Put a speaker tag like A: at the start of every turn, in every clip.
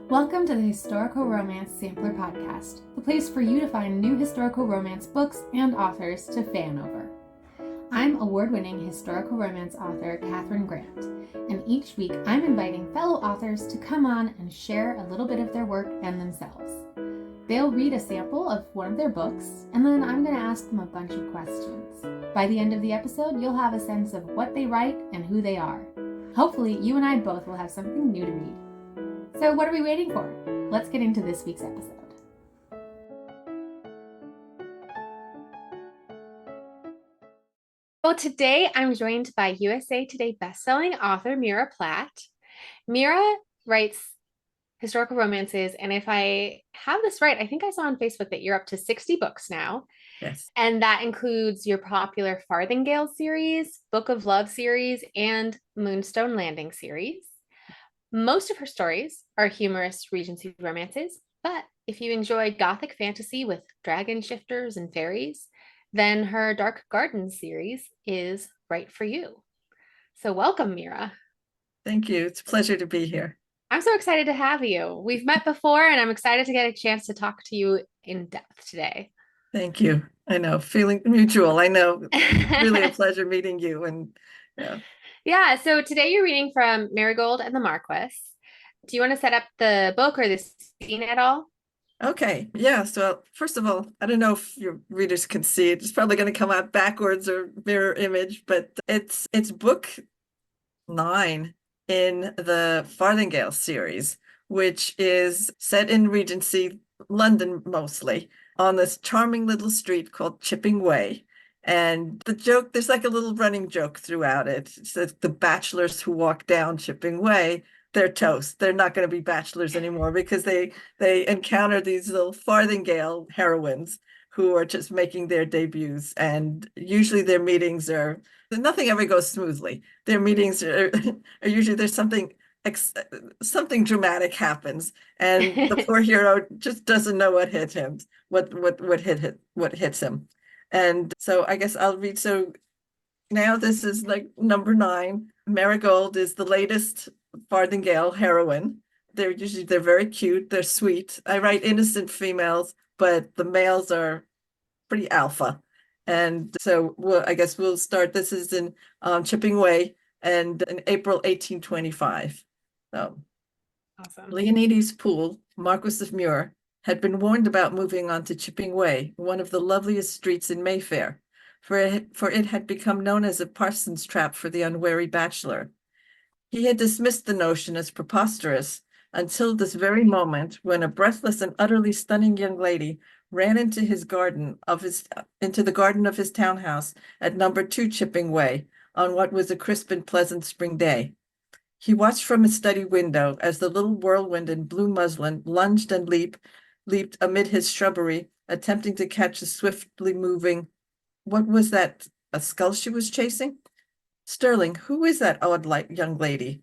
A: Welcome to the Historical Romance Sampler Podcast, the place for you to find new historical romance books and authors to fan over. I'm award-winning historical romance author Katherine Grant, and each week I'm inviting fellow authors to come on and share a little bit of their work and themselves. They'll read a sample of one of their books, and then I'm going to ask them a bunch of questions. By the end of the episode, you'll have a sense of what they write and who they are. Hopefully, you and I both will have something new to read. So what are we waiting for? Let's get into this week's episode. Well, today I'm joined by USA Today bestselling author Meara Platt. Meara writes historical romances, and if I have this right, I think I saw on Facebook that you're up to 60 books now.
B: Yes.
A: And that includes your popular Farthingale series, Book of Love series, and Moonstone Landing series. Most of her stories are humorous Regency romances, but if you enjoy gothic fantasy with dragon shifters and fairies, then her Dark Garden series is right for you. So welcome, Meara.
B: Thank you. It's a pleasure to be here.
A: I'm so excited to have you. We've met before, and I'm excited to get a chance to talk to you in depth today.
B: Thank you. I know, feeling mutual. I know, it's really a pleasure meeting you. And
A: yeah, so today you're reading from Marigold and the Marquess. Do you want to set up the book or the scene at all?
B: Okay. Yeah. So first of all, I don't know if your readers can see it. It's probably going to come out backwards or mirror image, but it's book 9 in the Farthingale series, which is set in Regency, London mostly, on this charming little street called Chipping Way. And the joke, there's like a little running joke throughout it. It's that the bachelors who walk down Chipping Way, they're toast. They're not going to be bachelors anymore because they encounter these little Farthingale heroines who are just making their debuts. And usually their meetings are, nothing ever goes smoothly. Their meetings are usually there's something dramatic happens, and the poor hero just doesn't know what hit him, what hits him. And so I guess I'll read. So now this is like number 9. Marigold is the latest Farthingale heroine. They're very cute. They're sweet. I write innocent females, but the males are pretty alpha. And so I guess we'll start. This is in Chipping Way and in April 1825. So
A: Awesome.
B: Leonides Poole, Marquess of Muir, had been warned about moving on to Chipping Way, one of the loveliest streets in Mayfair, for it had become known as a parson's trap for the unwary bachelor. He had dismissed the notion as preposterous until this very moment, when a breathless and utterly stunning young lady ran into the garden of his townhouse at number 2 Chipping Way on what was a crisp and pleasant spring day. He watched from his study window as the little whirlwind in blue muslin lunged and leaped amid his shrubbery, attempting to catch the swiftly moving. What was that? A skull she was chasing? Sterling, who is that odd young lady?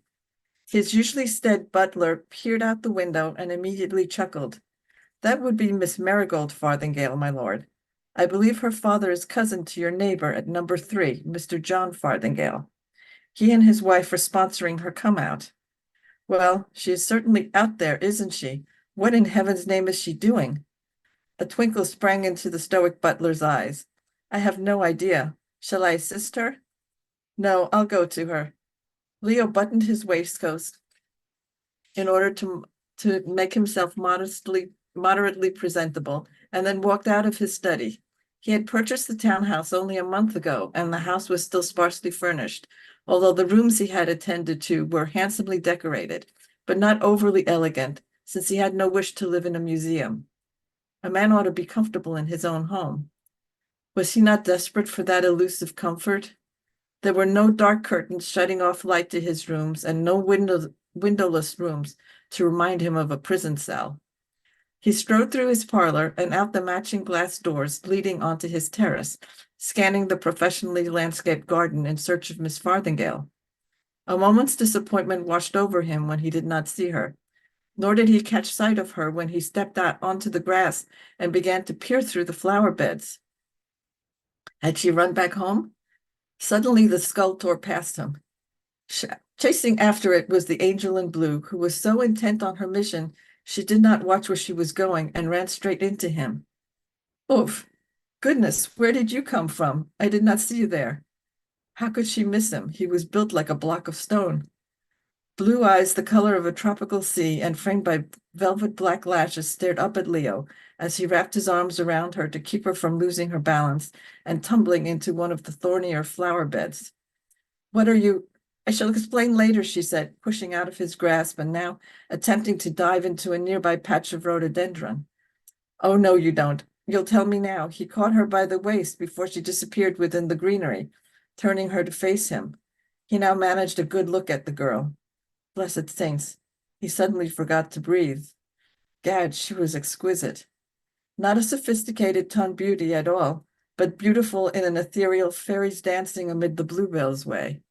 B: His usually staid butler peered out the window and immediately chuckled. That would be Miss Marigold Farthingale, my lord. I believe her father is cousin to your neighbor at number 3, Mr. John Farthingale. He and his wife are sponsoring her come out. Well, she is certainly out there, isn't she? What in heaven's name is she doing? A twinkle sprang into the stoic butler's eyes. I have no idea. Shall I assist her? No, I'll go to her. Leo buttoned his waistcoat in order to make himself moderately presentable, and then walked out of his study. He had purchased the townhouse only a month ago, and the house was still sparsely furnished, although the rooms he had attended to were handsomely decorated, but not overly elegant, since he had no wish to live in a museum. A man ought to be comfortable in his own home. Was he not desperate for that elusive comfort? There were no dark curtains shutting off light to his rooms, and no windowless rooms to remind him of a prison cell. He strode through his parlor and out the matching glass doors leading onto his terrace, scanning the professionally landscaped garden in search of Miss Farthingale. A moment's disappointment washed over him when he did not see her, nor did he catch sight of her when he stepped out onto the grass and began to peer through the flower beds. Had she run back home? Suddenly the skull tore past him. Chasing after it was the angel in blue, who was so intent on her mission She did not watch where she was going and ran straight into him. Oof! Goodness, where did you come from? I did not see you there. How could she miss him? He was built like a block of stone. Blue eyes the color of a tropical sea and framed by velvet black lashes stared up at Leo as he wrapped his arms around her to keep her from losing her balance and tumbling into one of the thornier flower beds. What are you? I shall explain later, she said, pushing out of his grasp and now attempting to dive into a nearby patch of rhododendron. Oh, no, you don't. You'll tell me now. He caught her by the waist before she disappeared within the greenery, turning her to face him. He now managed a good look at the girl. Blessed saints, he suddenly forgot to breathe. Gad, she was exquisite. Not a sophisticated toned beauty at all, but beautiful in an ethereal fairies dancing amid the bluebells way.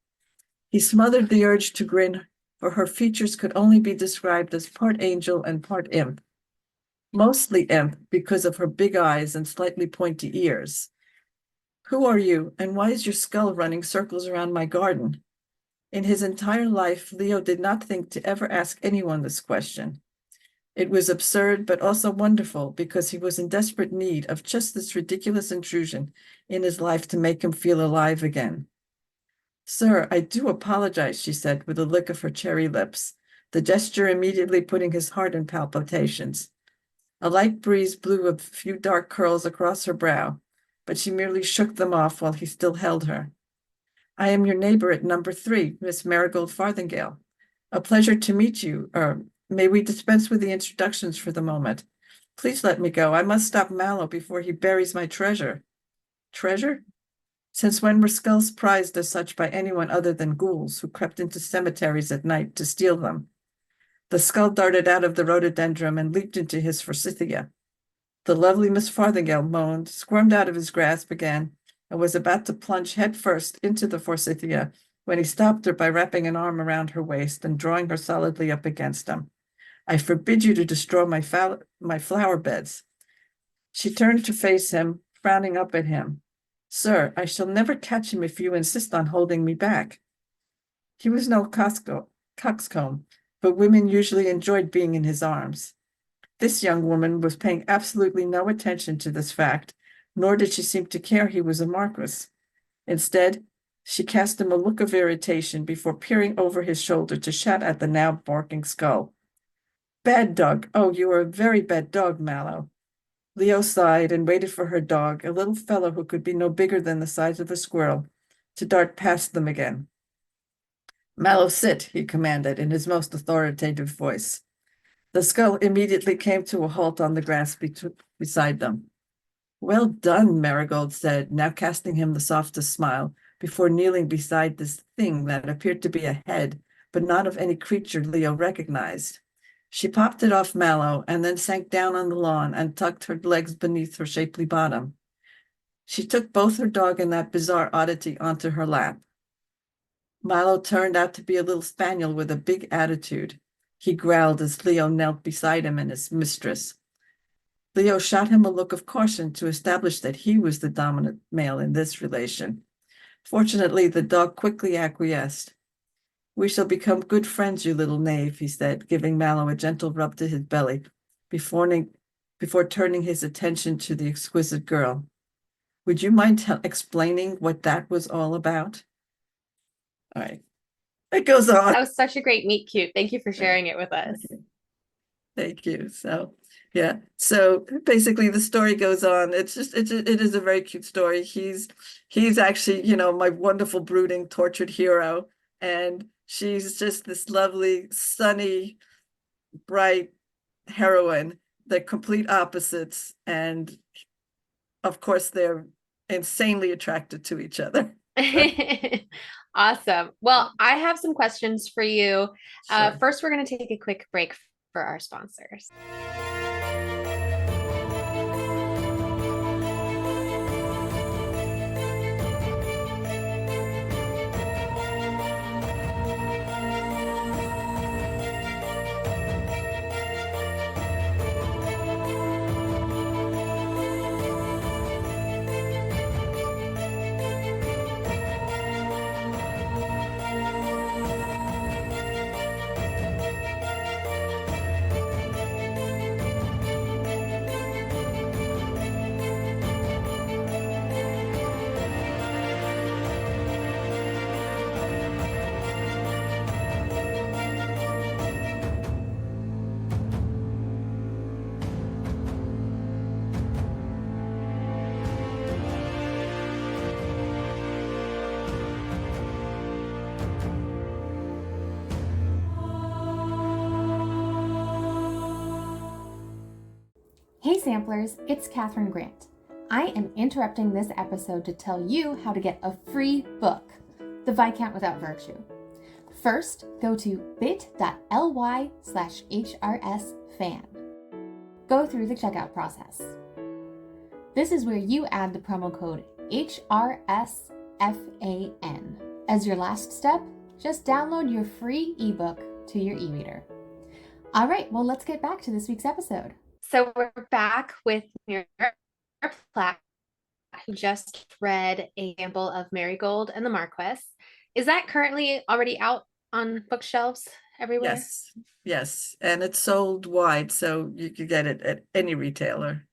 B: He smothered the urge to grin, for her features could only be described as part angel and part imp. Mostly imp because of her big eyes and slightly pointy ears. Who are you, and why is your skull running circles around my garden? In his entire life, Leo did not think to ever ask anyone this question. It was absurd, but also wonderful because he was in desperate need of just this ridiculous intrusion in his life to make him feel alive again. Sir, I do apologize, she said with a lick of her cherry lips, the gesture immediately putting his heart in palpitations. A light breeze blew a few dark curls across her brow, but she merely shook them off while he still held her. I am your neighbor at number 3, Miss Marigold Farthingale. A pleasure to meet you. May we dispense with the introductions for the moment? Please let me go. I must stop Mallow before he buries my treasure. Treasure? Since when were skulls prized as such by anyone other than ghouls who crept into cemeteries at night to steal them? The skull darted out of the rhododendron and leaped into his forsythia. The lovely Miss Farthingale moaned, squirmed out of his grasp again, and was about to plunge headfirst into the forsythia when he stopped her by wrapping an arm around her waist and drawing her solidly up against him. I forbid you to destroy my flower beds. She turned to face him, frowning up at him. Sir, I shall never catch him if you insist on holding me back. He was no coxcomb, but women usually enjoyed being in his arms. This young woman was paying absolutely no attention to this fact, nor did she seem to care he was a Marquess. Instead, she cast him a look of irritation before peering over his shoulder to shout at the now barking skull. Bad dog. Oh, you are a very bad dog, Mallow. Leo sighed and waited for her dog, a little fellow who could be no bigger than the size of a squirrel, to dart past them again. Mallow, sit, he commanded in his most authoritative voice. The skull immediately came to a halt on the grass beside them. Well done, Marigold said, now casting him the softest smile, before kneeling beside this thing that appeared to be a head, but not of any creature Leo recognized. She popped it off Mallow and then sank down on the lawn and tucked her legs beneath her shapely bottom. She took both her dog and that bizarre oddity onto her lap. Mallow turned out to be a little spaniel with a big attitude. He growled as Leo knelt beside him and his mistress. Leo shot him a look of caution to establish that he was the dominant male in this relation. Fortunately, the dog quickly acquiesced. We shall become good friends, you little knave, he said, giving Mallow a gentle rub to his belly before turning his attention to the exquisite girl. Would you mind explaining what that was all about? All right. It goes on.
C: That was such a great meet cute. Thank you for sharing it with us.
B: Thank you. So, yeah. So basically the story goes on. It is a very cute story. He's actually, my wonderful brooding tortured hero, and she's just this lovely, sunny, bright heroine. They're complete opposites, and of course they're insanely attracted to each other.
C: Awesome. Well, I have some questions for you.
B: Sure.
C: First, we're going to take a quick break for our sponsors.
A: samplers, it's Katherine Grant. I am interrupting this episode to tell you how to get a free book, The Viscount Without Virtue. First, go to bit.ly/HRSFAN. Go through the checkout process. This is where you add the promo code HRSFAN. As your last step, just download your free ebook to your e-reader. All right, well, let's get back to this week's episode.
C: So we're back with Meara Platt, who just read a sample of Marigold and the Marquess. Is that currently already out on bookshelves everywhere?
B: Yes, and it's sold wide, so you can get it at any retailer.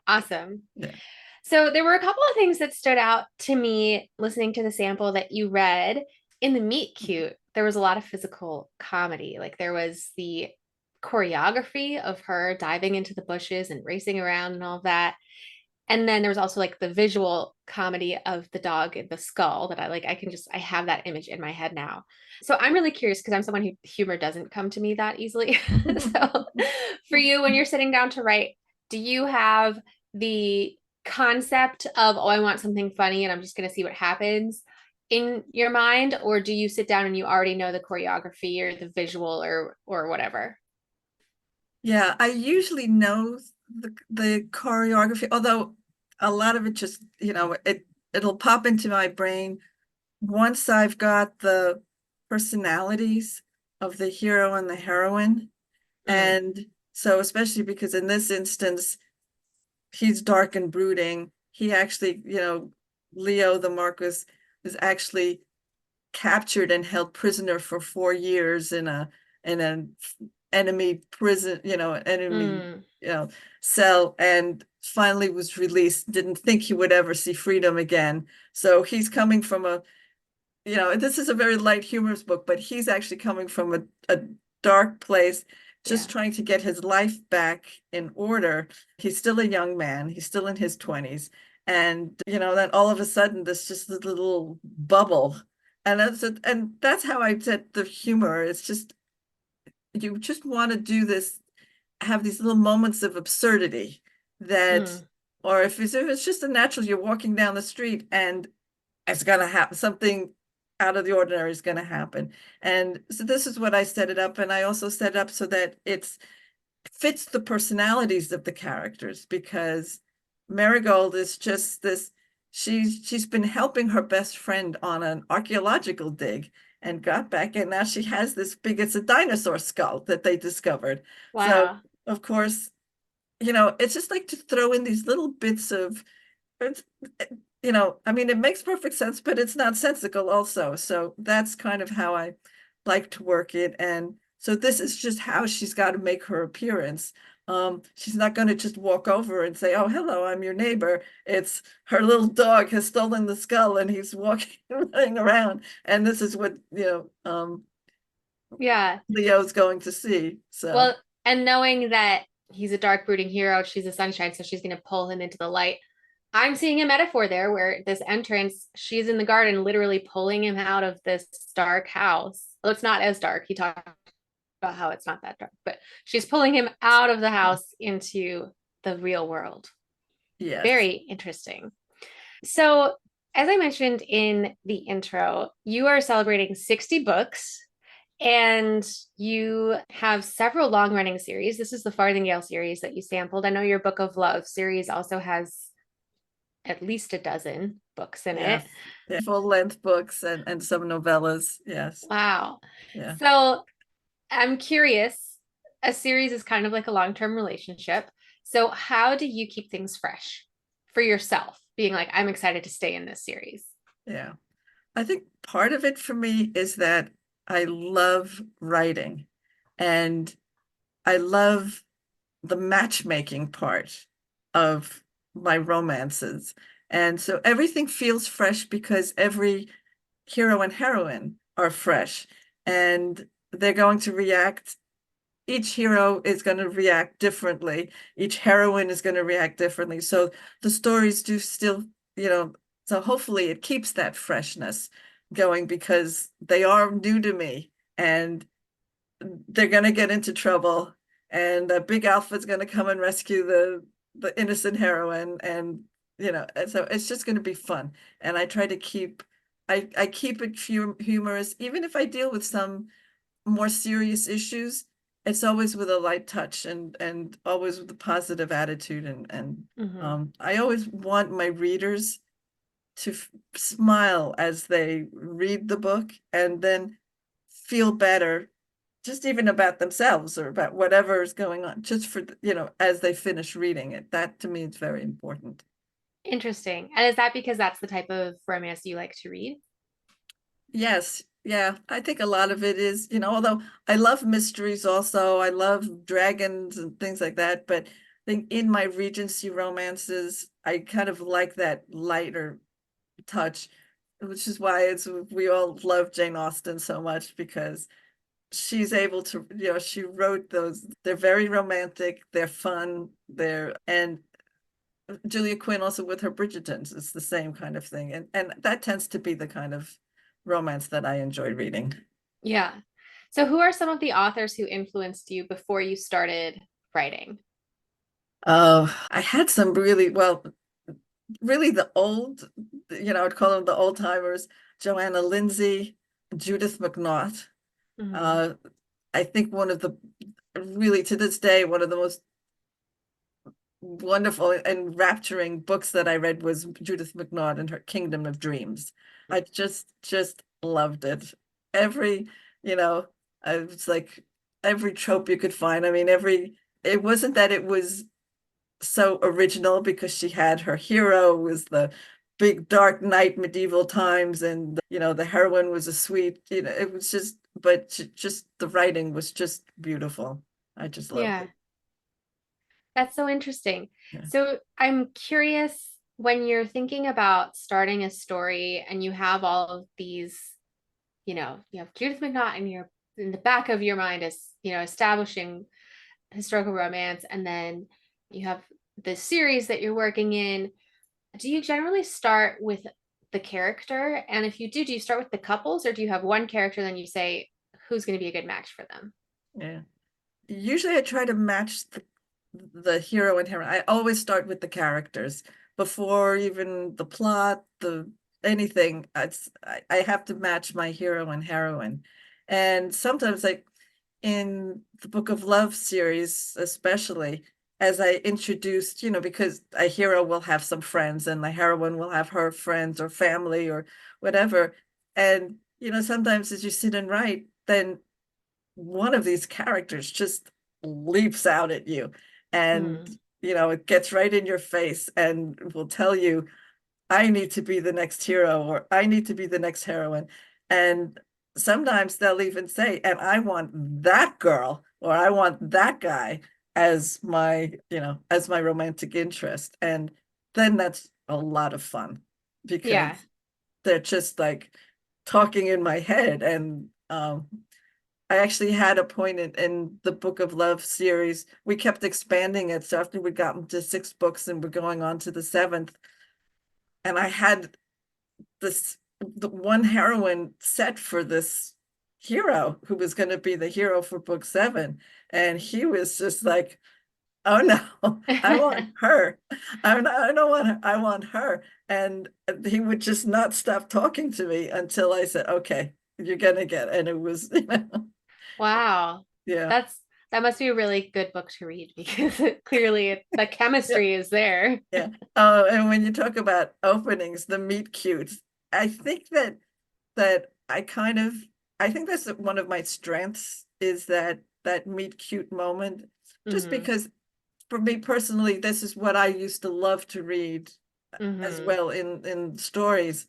C: Awesome.
B: Yeah.
C: So there were a couple of things that stood out to me listening to the sample that you read. In the meet cute, there was a lot of physical comedy. Like there was the choreography of her diving into the bushes and racing around and all of that. And then there was also like the visual comedy of the dog in the skull that I have that image in my head now. So I'm really curious because I'm someone who humor doesn't come to me that easily. So for you, when you're sitting down to write, do you have the concept of, oh, I want something funny and I'm just going to see what happens in your mind? Or do you sit down and you already know the choreography or the visual or whatever?
B: Yeah, I usually know the choreography, although a lot of it just, it'll pop into my brain once I've got the personalities of the hero and the heroine. And so especially because in this instance, he's dark and brooding. He actually, Leo the Marquess is actually captured and held prisoner for 4 years in an enemy prison, cell, and finally was released. Didn't think he would ever see freedom again. So he's coming from this is a very light humorous book, but he's actually coming from a dark place, just trying to get his life back in order. He's still a young man. He's still in his 20s. And, then all of a sudden, this just little bubble. And that's how I said the humor. It's just, you just want to do this, have these little moments of absurdity that, or if it's just a natural, you're walking down the street and it's going to happen, something out of the ordinary is going to happen. And so this is what I set it up. And I also set it up so that it fits the personalities of the characters, because Marigold is just this, she's been helping her best friend on an archaeological dig and got back, and now she has this it's a dinosaur skull that they discovered.
C: Wow.
B: So of course, it's just like to throw in these little bits of, it makes perfect sense, but it's nonsensical also. So that's kind of how I like to work it. And so this is just how she's got to make her appearance. She's not going to just walk over and say, "Oh, hello, I'm your neighbor." It's her little dog has stolen the skull and he's walking running around. And this is what, Leo's going to see. So,
C: well, and knowing that he's a dark brooding hero, she's a sunshine, so she's going to pull him into the light. I'm seeing a metaphor there where this entrance, she's in the garden, literally pulling him out of this dark house. Well, it's not as dark. He talked about how it's not that dark, but she's pulling him out of the house into the real world.
B: yes.
C: Very interesting. So, as I mentioned in the intro, you are celebrating 60 books and you have several long-running series. This is the Farthingale series that you sampled. I know your Book of Love series also has at least a dozen books in it.
B: Yeah, full-length books and some novellas. Yes.
C: Wow.
B: Yeah.
C: So I'm curious, a series is kind of like a long-term relationship. So how do you keep things fresh for yourself, being like, I'm excited to stay in this series?
B: Yeah. I think part of it for me is that I love writing and I love the matchmaking part of my romances. And so everything feels fresh because every hero and heroine are fresh and they're going to react. Each hero is going to react differently. Each heroine is going to react differently. So the stories do still, so hopefully it keeps that freshness going because they are new to me and they're going to get into trouble and Big Alpha's going to come and rescue the innocent heroine, and and so it's just going to be fun. And I try to keep I keep it humorous, even if I deal with some more serious issues. It's always with a light touch, and always with a positive attitude, and I always want my readers to smile as they read the book, and then feel better, just even about themselves or about whatever is going on, just for, as they finish reading it. That to me is very important.
C: Interesting. And is that because that's the type of romance you like to read?
B: Yes. Yeah. I think a lot of it is, although I love mysteries also, I love dragons and things like that. But I think in my Regency romances, I kind of like that lighter touch, which is why we all love Jane Austen so much, because she's able to, she wrote those, they're very romantic, they're fun, and Julia Quinn also with her Bridgertons, it's the same kind of thing. And that tends to be the kind of romance that I enjoy reading.
C: Yeah. So who are some of the authors who influenced you before you started writing?
B: Oh, I had some really, well, really the old, I'd call them the old timers, Joanna Lindsay, Judith McNaught.
C: Mhm.
B: I think one of the, really to this day, one of the most wonderful and rapturing books that I read was Judith McNaught and her Kingdom of Dreams. I just loved it. Every, I was like every trope you could find. I mean, it wasn't that it was so original, because she had her hero was the big dark knight medieval times, and the heroine was a sweet, it was just, but just the writing was just beautiful. I just loved
C: Yeah,
B: it.
C: that's so interesting.
B: Yeah.
C: So I'm curious, when you're thinking about starting a story and you have all of these, you have Judith McNaught and you're in the back of your mind as, establishing historical romance, and then you have the series that you're working in. Do you generally start with the character? And if you do you start with the couples, or do you have one character, then you say who's going to be a good match for them?
B: Yeah. Usually I try to match the hero and heroine. I always start with the characters before even the plot, the anything. I have to match my hero and heroine. And sometimes, like in the Book of Love series, especially, as I introduced, because a hero will have some friends and the heroine will have her friends or family or whatever. And, sometimes as you sit and write, then one of these characters just leaps out at you, and
C: Mm.
B: it gets right in your face and will tell you, I need to be the next hero, or I need to be the next heroine. And sometimes they'll even say, and I want that girl, or I want that guy as my romantic interest. And then that's a lot of fun, because
C: Yeah.
B: they're just like talking in my head. And I actually had a point in the Book of Love series. We kept expanding it. So after we got to 6 books and we're going on to the 7th, and I had the one heroine set for this hero who was going to be the hero for book 7. And he was just like, oh no, I want her. I don't want her. I want her. And he would just not stop talking to me until I said, okay, you're gonna get it. And it was,
C: Wow.
B: yeah.
C: That must be a really good book to read, because the
B: Yeah.
C: chemistry is there.
B: Yeah. Oh, and when you talk about openings, the meet cute, I think that I think that's one of my strengths, is that meet cute moment. Just
C: Hmm.
B: because for me personally, this is what I used to love to read as
C: Hmm.
B: well in stories.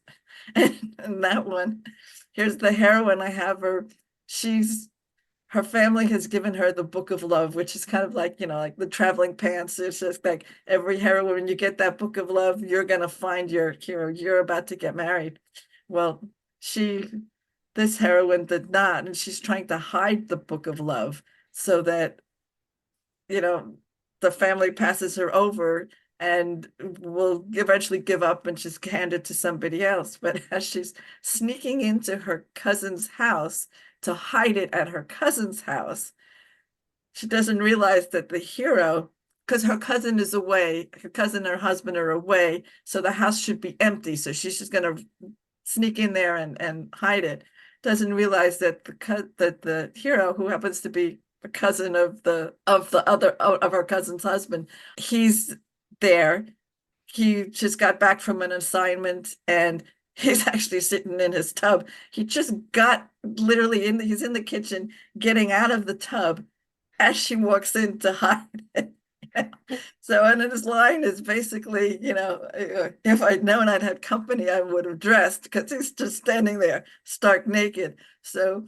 B: And that one, here's the heroine. I have her family has given her the Book of Love, which is kind of like, like the traveling pants. It's just like every heroine, when you get that Book of Love, you're going to find your hero. You're about to get married. Well, this heroine did not. And she's trying to hide the Book of Love so that, you know, the family passes her over and will eventually give up and just hand it to somebody else. But as she's sneaking into her cousin's house to hide it at her cousin's house, she doesn't realize that the hero, because her cousin is away, her cousin and her husband are away, so the house should be empty. So she's just going to sneak in there and hide it. Doesn't realize that the hero, who happens to be a cousin of the other of her cousin's husband, he's there. He just got back from an assignment and he's actually sitting in his tub. He just got literally he's in the kitchen getting out of the tub as she walks in to hide it. So, and his line is basically, if I'd known I'd had company, I would have dressed, because he's just standing there stark naked. So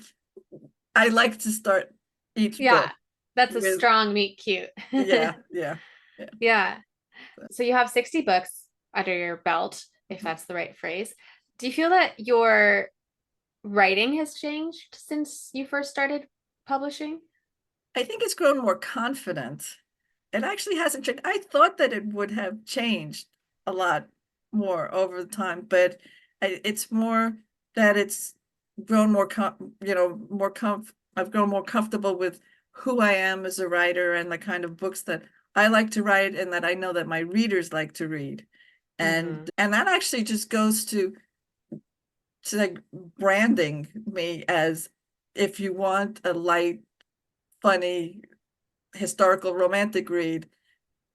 B: I like to start each
C: Yeah,
B: book
C: that's a
B: with,
C: strong meet cute.
B: yeah.
C: Yeah. So you have 60 books under your belt, if that's the right phrase. Do you feel that your writing has changed since you first started publishing?
B: I think it's grown more confident. It actually hasn't changed. I thought that it would have changed a lot more over the time, but it's more that it's grown more, I've grown more comfortable with who I am as a writer and the kind of books that I like to write and that I know that my readers like to read. And that actually just goes to like branding me as, if you want a light, funny, historical romantic read,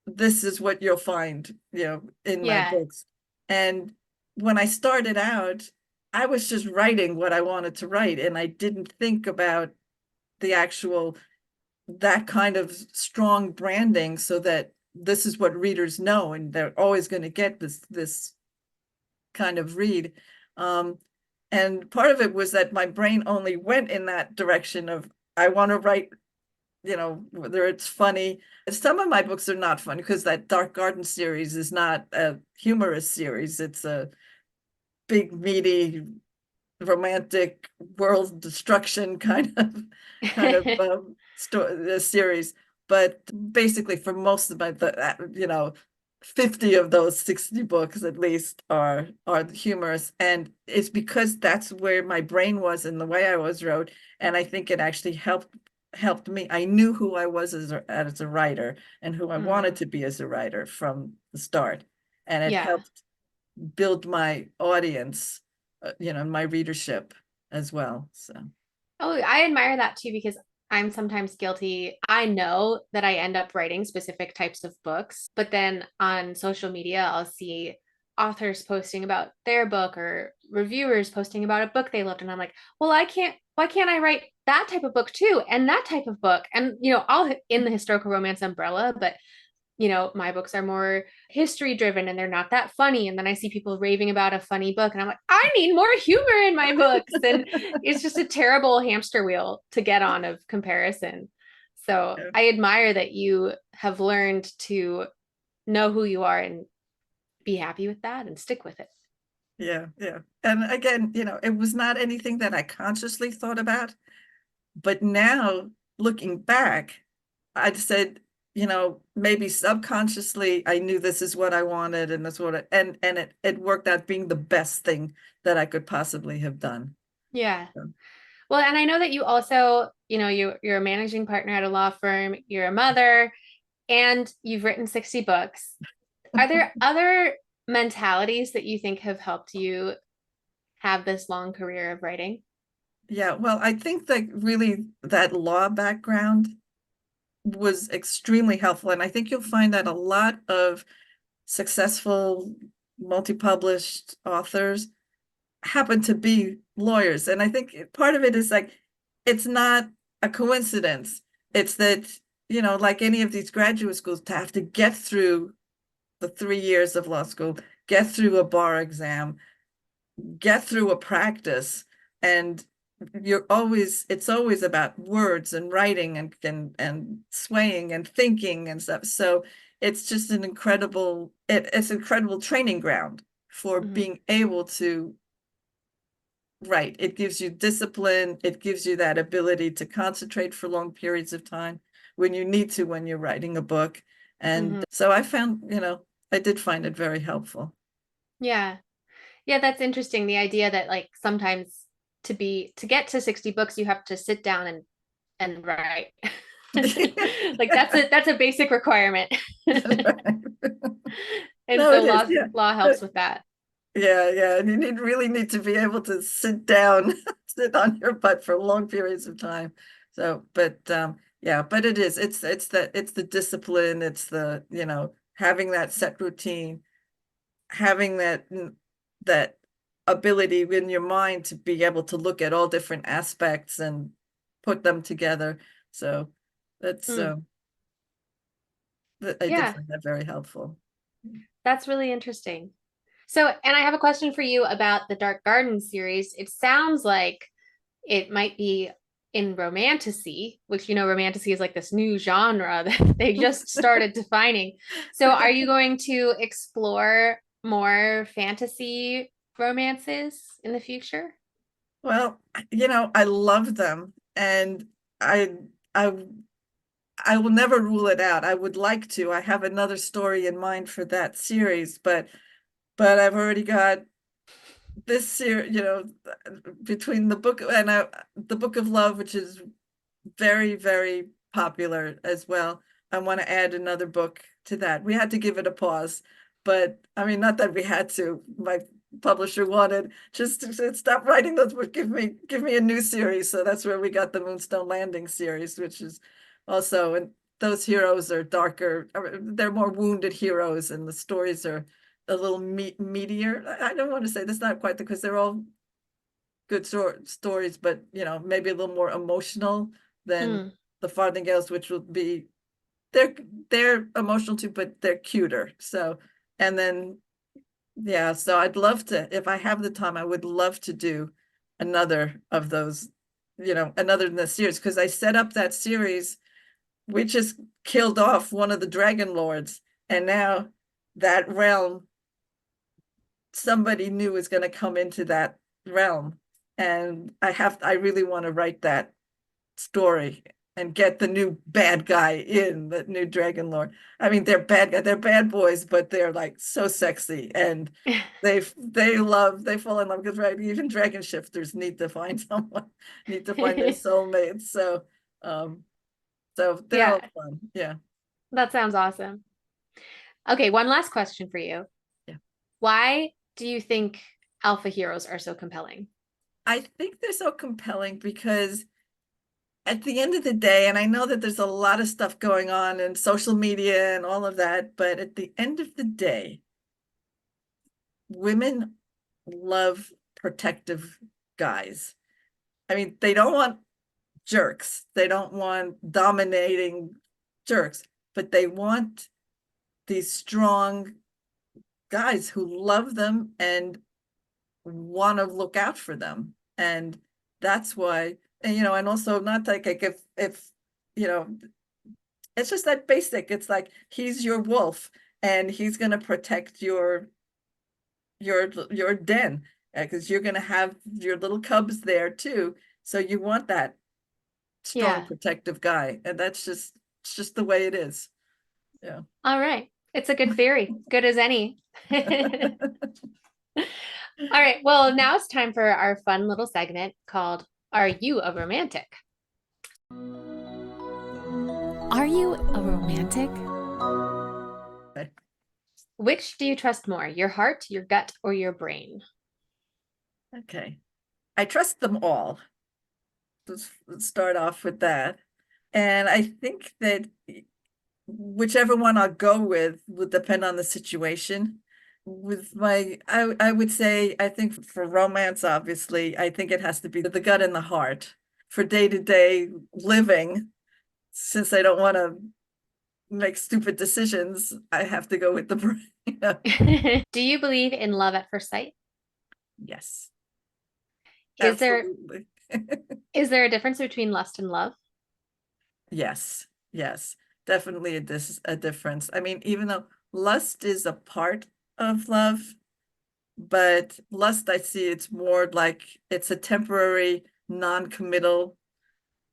B: this is what you'll find, in my books. And when I started out, I was just writing what I wanted to write, and I didn't think about the actual, that kind of strong branding, so that this is what readers know, and they're always going to get this kind of read. And part of it was that my brain only went in that direction of, I want to write, whether it's funny. Some of my books are not funny, because that Dark Garden series is not a humorous series. It's a big, meaty, romantic world destruction kind of series. But basically, for most of my, 50 of those 60 books at least are humorous, and it's because that's where my brain was and the way I was wrote, and I think it actually helped me. I knew who I was as a writer and who I wanted to be as a writer from the start, and it helped build my audience, my readership as well. So
C: I admire that too, because I'm sometimes guilty. I know that I end up writing specific types of books, but then on social media, I'll see authors posting about their book or reviewers posting about a book they loved. And I'm like, well, why can't I write that type of book too? And that type of book. And, all in the historical romance umbrella, but my books are more history driven and they're not that funny. And then I see people raving about a funny book and I'm like, I need more humor in my books. And it's just a terrible hamster wheel to get on of comparison. So I admire that you have learned to know who you are and be happy with that and stick with it.
B: Yeah. And again, it was not anything that I consciously thought about, but now looking back, I'd said, maybe subconsciously I knew this is what I wanted, and that's what and it worked out being the best thing that I could possibly have done.
C: Yeah.
B: So.
C: Well, and I know that you also, you're a managing partner at a law firm, you're a mother, and you've written 60 books. Are there other mentalities that you think have helped you have this long career of writing?
B: Yeah, well, I think that really that law background was extremely helpful. And I think you'll find that a lot of successful, multi-published authors happen to be lawyers. And I think part of it is like, it's not a coincidence. It's that, like any of these graduate schools, to have to get through the 3 years of law school, get through a bar exam, get through a practice, and it's always about words and writing and swaying and thinking and stuff. So it's just an incredible training ground for being able to write. It gives you discipline. It gives you that ability to concentrate for long periods of time when you need to, when you're writing a book. And so I found, I did find it very helpful.
C: Yeah. Yeah, that's interesting. The idea that like sometimes to get to 60 books, you have to sit down and write. Like that's a basic requirement. And
B: No,
C: so
B: it is. Yeah.
C: law helps with that.
B: Yeah, yeah. And you really need to be able to sit down, sit on your butt for long periods of time. So, but yeah, but it is. It's the discipline, it's the, having that set routine, having that ability in your mind to be able to look at all different aspects and put them together. So that's
C: Mm,
B: I did
C: yeah,
B: find that very helpful.
C: that's really interesting. So, and I have a question for you about the Dark Garden series. It sounds like it might be in romantasy, which, romantasy is like this new genre that they just started defining. So, are you going to explore more fantasy romances in the future?
B: Well, I love them, and I I I will never rule it out. I would like to. I have another story in mind for that series, but I've already got this series, between the Book of Love, which is very, very popular as well. I want to add another book to that. We had to give it a pause, but I mean, not that we had to. My publisher wanted just to stop writing those books, give me a new series. So that's where we got the Moonstone Landing series, which is also, and those heroes are darker. They're more wounded heroes, and the stories are a little meatier. I don't want to say that's not quite because they're all good stories, but maybe a little more emotional than
C: Mm,
B: the Farthingales, which will be they're emotional too, but they're cuter. So, and then yeah, so I'd love to, if I have the time, I would love to do another of those, another in the series, because I set up that series. We just killed off one of the Dragon Lords, and now that realm, somebody new is going to come into that realm. And I really want to write that story and get the new bad guy in, the new Dragon Lord. I mean, they're bad boys, but they're like so sexy, and they fall in love, because right, even dragon shifters need to find someone, need to find their soulmates. Um, so they're
C: yeah,
B: all fun. Yeah.
C: that sounds awesome. Okay, one last question for you.
B: Yeah.
C: Why do you think alpha heroes are so compelling?
B: I think they're so compelling because at the end of the day, and I know that there's a lot of stuff going on in social media and all of that, but at the end of the day, women love protective guys. I mean, they don't want jerks, they don't want dominating jerks, but they want these strong guys who love them and want to look out for them. And that's why, and also not like if you know it's just that basic. It's like he's your wolf, and he's going to protect your den, because you're going to have your little cubs there too. So you want that strong
C: Yeah.
B: protective guy, and it's just the way it is. Yeah.
C: All right. It's a good theory. Good as any. All right. Well, now it's time for our fun little segment called Are You a Romantic?
A: Are you a romantic?
C: Which do you trust more, your heart, your gut, or your brain?
B: Okay. I trust them all. Let's start off with that. And I think that whichever one I'll go with will depend on the situation. I would say, I think for romance, obviously, I think it has to be the gut and the heart. For day-to-day living, since I don't want to make stupid decisions, I have to go with the brain.
C: Do you believe in love at first sight?
B: Yes,
C: Is there
B: absolutely.
C: is there a difference between lust and love?
B: Yes, yes, definitely a difference. I mean, even though lust is a part of love, but lust, I see it's more like it's a temporary, non-committal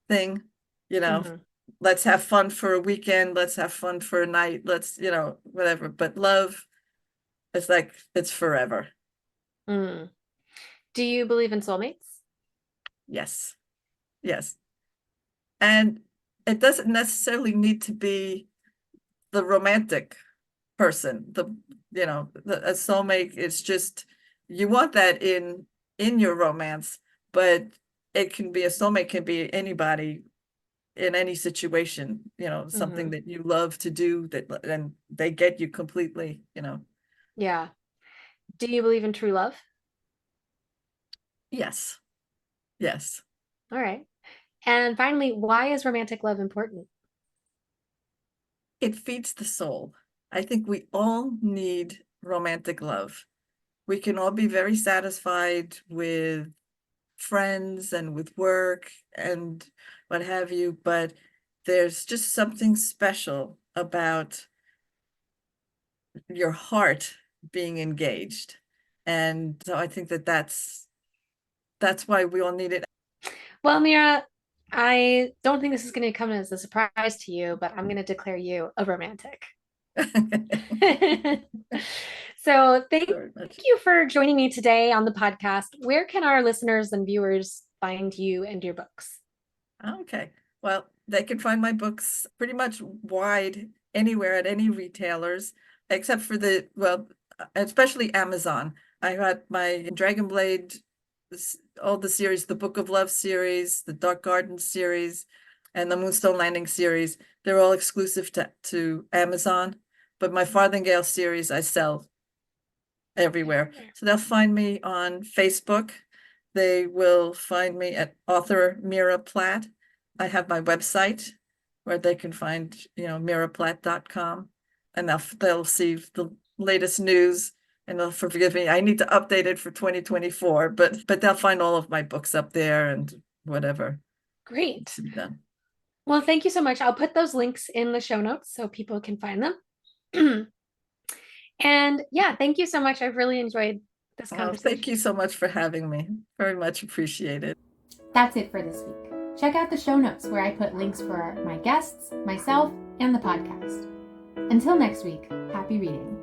B: thing, you know.
C: Mhm.
B: Let's have fun for a weekend, let's have fun for a night, let's, whatever. But love, it's like it's forever.
C: Mm. Do you believe in soulmates?
B: Yes, yes. And it doesn't necessarily need to be the romantic person, a soulmate. It's just, you want that in your romance, but a soulmate can be anybody in any situation, something that you love to do, and they get you completely,
C: Yeah. Do you believe in true love?
B: Yes. Yes.
C: All right. And finally, why is romantic love important?
B: It feeds the soul. I think we all need romantic love. We can all be very satisfied with friends and with work and what have you, but there's just something special about your heart being engaged. And so I think that's why we all need it.
C: Well, Meara, I don't think this is going to come as a surprise to you, but I'm going to declare you a romantic. So thank you for joining me today on the podcast. Where can our listeners and viewers find you and your books?
B: Okay. Well, they can find my books pretty much wide anywhere at any retailers, except for especially Amazon. I got my Dragon Blade, all the series, the Book of Love series, the Dark Garden series, and the Moonstone Landing series. They're all exclusive to Amazon, but my Farthingale series I sell everywhere. So they'll find me on Facebook. They will find me at author Meara Platt. I have my website where they can find, mearaplatt.com, and they'll see the latest news, and they'll forgive me. I need to update it for 2024, but they'll find all of my books up there and whatever.
C: Great. Well, thank you so much. I'll put those links in the show notes so people can find them. And yeah, thank you so much. I've really enjoyed this conversation.
B: Thank you so much for having me. Very much appreciated.
A: That's it for this week. Check out the show notes where I put links for my guests, myself, and the podcast. Until next week, happy reading.